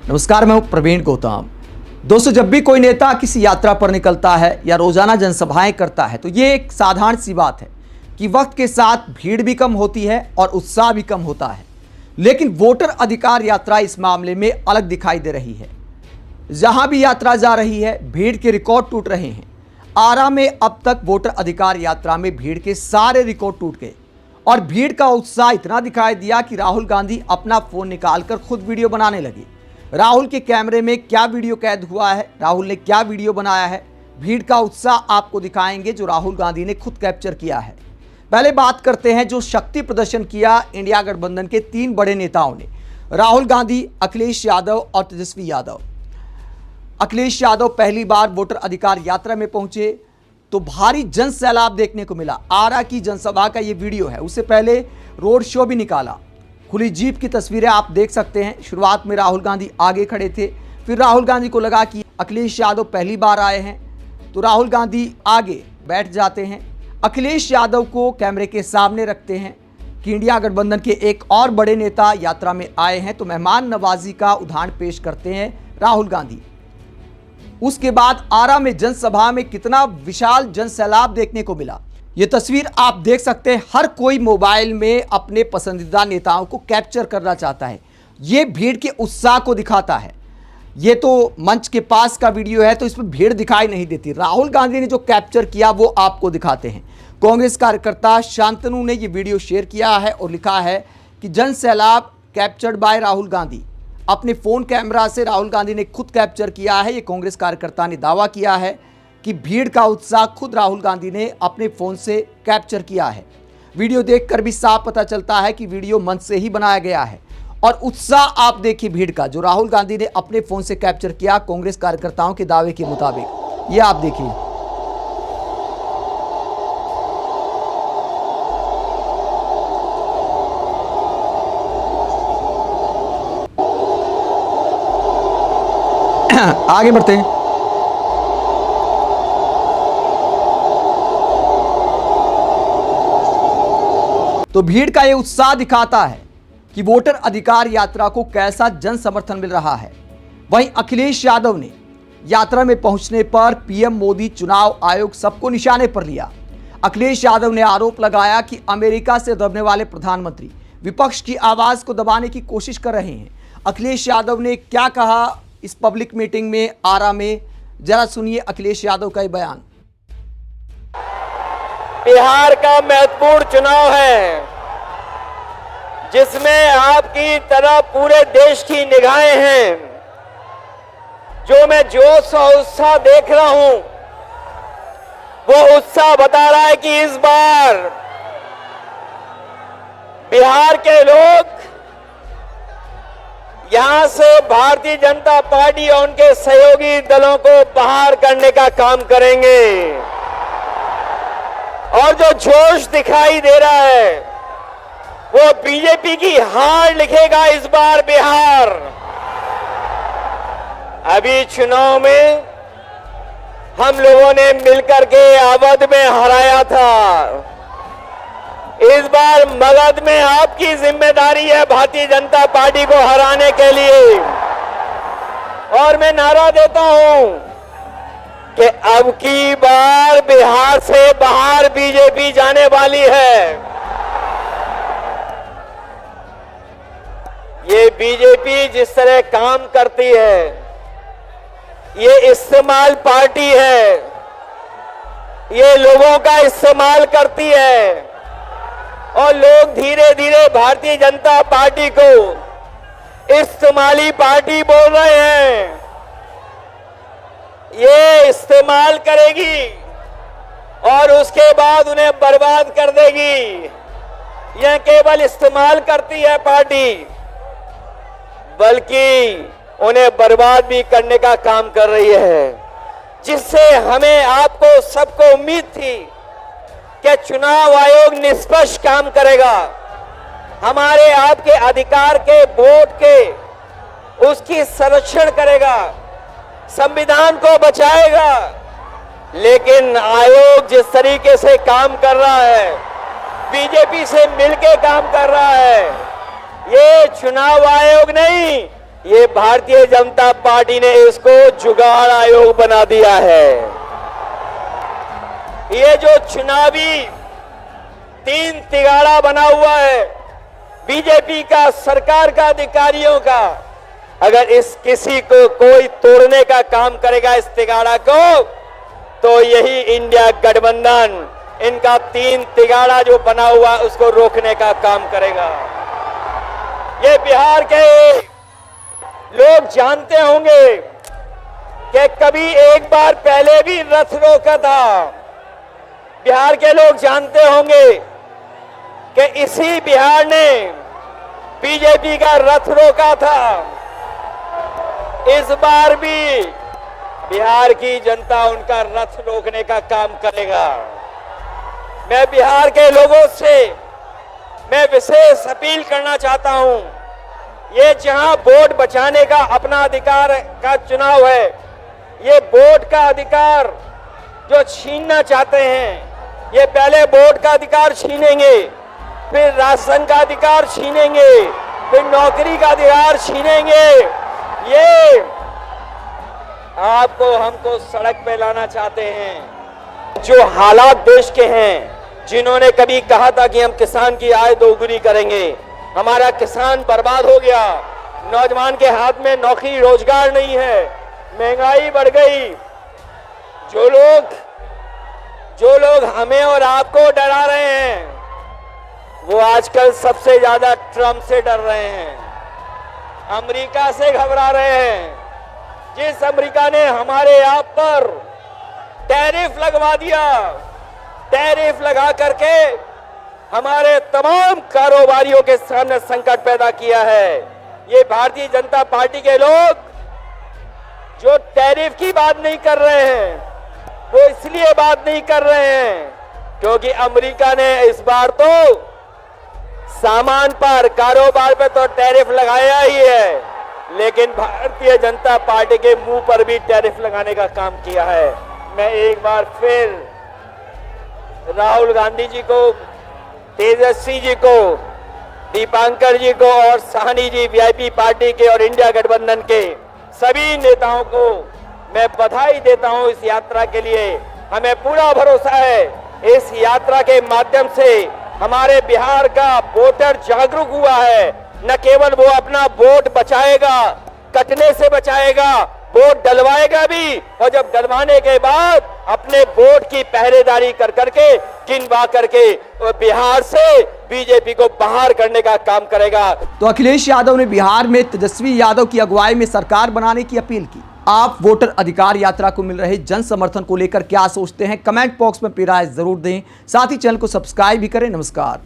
नमस्कार, मैं हूं प्रवीण गौतम। दोस्तों, जब भी कोई नेता किसी यात्रा पर निकलता है या रोजाना जनसभाएं करता है तो ये एक साधारण सी बात है कि वक्त के साथ भीड़ भी कम होती है और उत्साह भी कम होता है। लेकिन वोटर अधिकार यात्रा इस मामले में अलग दिखाई दे रही है। जहां भी यात्रा जा रही है, भीड़ के रिकॉर्ड टूट रहे हैं। आरा में अब तक वोटर अधिकार यात्रा में भीड़ के सारे रिकॉर्ड टूट गए और भीड़ का उत्साह इतना दिखाई दिया कि राहुल गांधी अपना फोन निकालकर खुद वीडियो बनाने लगे। राहुल के कैमरे में क्या वीडियो कैद हुआ है, राहुल ने क्या वीडियो बनाया है, भीड़ का उत्साह आपको दिखाएंगे जो राहुल गांधी ने खुद कैप्चर किया है। पहले बात करते हैं जो शक्ति प्रदर्शन किया इंडिया गठबंधन के 3 बड़े नेताओं ने, राहुल गांधी, अखिलेश यादव और तेजस्वी यादव। अखिलेश यादव पहली बार वोटर अधिकार यात्रा में पहुंचे तो भारी जन सैलाब देखने को मिला। आरा की जनसभा का ये वीडियो है। उससे पहले रोड शो भी निकाला। खुली जीप की तस्वीरें आप देख सकते हैं। शुरुआत में राहुल गांधी आगे खड़े थे, फिर राहुल गांधी को लगा कि अखिलेश यादव पहली बार आए हैं तो राहुल गांधी आगे बैठ जाते हैं। अखिलेश यादव को कैमरे के सामने रखते हैं कि इंडिया गठबंधन के एक और बड़े नेता यात्रा में आए हैं तो मेहमान नवाजी का उदाहरण पेश करते हैं राहुल गांधी। उसके बाद आरा में जनसभा में कितना विशाल जन सैलाब देखने को मिला, ये तस्वीर आप देख सकते हैं। हर कोई मोबाइल में अपने पसंदीदा नेताओं को कैप्चर करना चाहता है। ये भीड़ के उत्साह को दिखाता है। ये तो मंच के पास का वीडियो है तो इसमें भीड़ दिखाई नहीं देती। राहुल गांधी ने जो कैप्चर किया वो आपको दिखाते हैं। कांग्रेस कार्यकर्ता शांतनु ने ये वीडियो शेयर किया है और लिखा है कि जन सैलाब कैप्चर्ड बाय राहुल गांधी। अपने फ़ोन कैमरा से राहुल गांधी ने खुद कैप्चर किया है। ये कांग्रेस कार्यकर्ता ने दावा किया है कि भीड़ का उत्साह खुद राहुल गांधी ने अपने फ़ोन से कैप्चर किया है। वीडियो देखकर भी साफ पता चलता है कि वीडियो मंच से ही बनाया गया है। और उत्साह आप देखिए भीड़ का जो राहुल गांधी ने अपने फ़ोन से कैप्चर किया कांग्रेस कार्यकर्ताओं के दावे के मुताबिक। ये आप देखिए। आगे बढ़ते हैं। तो भीड़ का यह उत्साह दिखाता है कि वोटर अधिकार यात्रा को कैसा जन समर्थन मिल रहा है। वहीं अखिलेश यादव ने यात्रा में पहुंचने पर पीएम मोदी, चुनाव आयोग सबको निशाने पर लिया। अखिलेश यादव ने आरोप लगाया कि अमेरिका से दबने वाले प्रधानमंत्री विपक्ष की आवाज को दबाने की कोशिश कर रहे हैं। अखिलेश यादव ने क्या कहा इस पब्लिक मीटिंग में आरा में, जरा सुनिए अखिलेश यादव का ये बयान। बिहार का महत्वपूर्ण चुनाव है जिसमें आपकी तरह पूरे देश की निगाहें हैं। जो मैं जोश और उत्साह देख रहा हूं वो उत्साह बता रहा है कि इस बार बिहार के लोग यहां से भारतीय जनता पार्टी और उनके सहयोगी दलों को बाहर करने का काम करेंगे। और जो जोश दिखाई दे रहा है वो बीजेपी की हार लिखेगा इस बार बिहार। अभी चुनाव में हम लोगों ने मिलकर के अवध में हराया था। इस बार मगध में आपकी जिम्मेदारी है भारतीय जनता पार्टी को हराने के लिए। और मैं नारा देता हूं कि अब की बार बिहार से बाहर बीजेपी जाने वाली है। ये बीजेपी जिस तरह काम करती है ये इस्तेमाल पार्टी है। ये लोगों का इस्तेमाल करती है और लोग धीरे धीरे भारतीय जनता पार्टी को इस्तेमाली पार्टी बोल रहे हैं। ये इस्तेमाल करेगी और उसके बाद उन्हें बर्बाद कर देगी। यह केवल इस्तेमाल करती है पार्टी, बल्कि उन्हें बर्बाद भी करने का काम कर रही है। जिससे हमें आपको सबको उम्मीद थी कि चुनाव आयोग निष्पक्ष काम करेगा, हमारे आपके अधिकार के वोट के उसकी संरक्षण करेगा, संविधान को बचाएगा। लेकिन आयोग जिस तरीके से काम कर रहा है, बीजेपी से मिलकर काम कर रहा है, ये चुनाव आयोग नहीं ये भारतीय जनता पार्टी ने इसको जुगाड़ आयोग बना दिया है। ये जो चुनावी तीन तिगाड़ा बना हुआ है बीजेपी का, सरकार का, अधिकारियों का, अगर इस किसी को कोई तोड़ने का काम करेगा इस तिगाड़ा को, तो यही इंडिया गठबंधन इनका तीन तिगाड़ा जो बना हुआ उसको रोकने का काम करेगा। ये बिहार के लोग जानते होंगे कि कभी एक बार पहले भी रथ रोका था। बिहार के लोग जानते होंगे कि इसी बिहार ने बीजेपी का रथ रोका था। इस बार भी बिहार की जनता उनका रथ रोकने का काम करेगा। मैं बिहार के लोगों से मैं विशेष अपील करना चाहता हूं। ये जहां वोट बचाने का अपना अधिकार का चुनाव है, ये वोट का अधिकार जो छीनना चाहते हैं, ये पहले वोट का अधिकार छीनेंगे, फिर राशन का अधिकार छीनेंगे, फिर नौकरी का अधिकार छीनेंगे। ये आपको हमको सड़क पे लाना चाहते हैं। जो हालात देश के हैं, जिन्होंने कभी कहा था कि हम किसान की आय दोगुनी करेंगे, हमारा किसान बर्बाद हो गया, नौजवान के हाथ में नौकरी रोजगार नहीं है, महंगाई बढ़ गई। जो लोग हमें और आपको डरा रहे हैं, वो आजकल सबसे ज्यादा ट्रंप से डर रहे हैं, अमेरिका से घबरा रहे हैं। जिस अमेरिका ने हमारे आप पर टैरिफ लगवा दिया, टैरिफ लगा करके हमारे तमाम कारोबारियों के सामने संकट पैदा किया है। ये भारतीय जनता पार्टी के लोग जो टैरिफ की बात नहीं कर रहे हैं, वो इसलिए बात नहीं कर रहे हैं क्योंकि अमेरिका ने इस बार तो सामान पर, कारोबार पे तो टैरिफ लगाया ही है, लेकिन भारतीय जनता पार्टी के मुंह पर भी टैरिफ लगाने का काम किया है। मैं एक बार फिर राहुल गांधी जी को, तेजस्वी जी को, दीपांकर जी को और साहनी जी वीआईपी पार्टी के और इंडिया गठबंधन के सभी नेताओं को मैं बधाई देता हूं इस यात्रा के लिए। हमें पूरा भरोसा है इस यात्रा के माध्यम से हमारे बिहार का वोटर जागरूक हुआ है। न केवल वो अपना वोट बचाएगा, कटने से बचाएगा, वोट डलवाएगा भी, और जब डलवाने के बाद अपने वोट की पहरेदारी कर करके, गिनवा करके बिहार से बीजेपी को बाहर करने का काम करेगा। तो अखिलेश यादव ने बिहार में तेजस्वी यादव की अगुवाई में सरकार बनाने की अपील की। आप वोटर अधिकार यात्रा को मिल रहे जन समर्थन को लेकर क्या सोचते हैं? कमेंट बॉक्स में अपनी राय जरूर दें। साथ ही चैनल को सब्सक्राइब भी करें। नमस्कार।